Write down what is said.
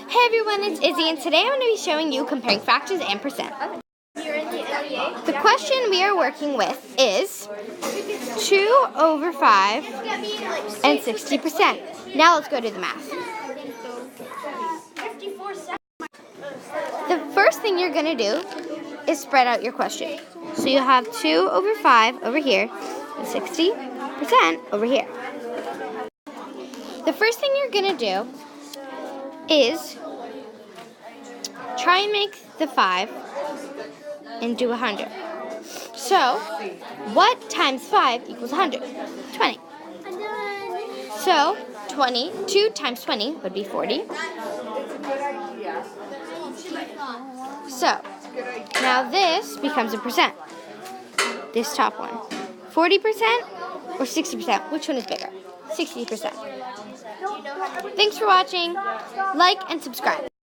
Hey everyone, it's Izzy, and today I'm going to be showing you comparing fractions and percent. The question we are working with is 2 over 5 and 60%. Now let's go do the math. The first thing you're going to do is spread out your question. So you'll have 2 over 5 over here and 60% over here. The first thing you're going to do is try and make the 5 into 100. So, what times 5 equals 100? 20. So, 2 times 20 would be 40. So, now this becomes a percent. This top one. 40% or 60%? Which one is bigger? 60%. Thanks for watching. Like and subscribe.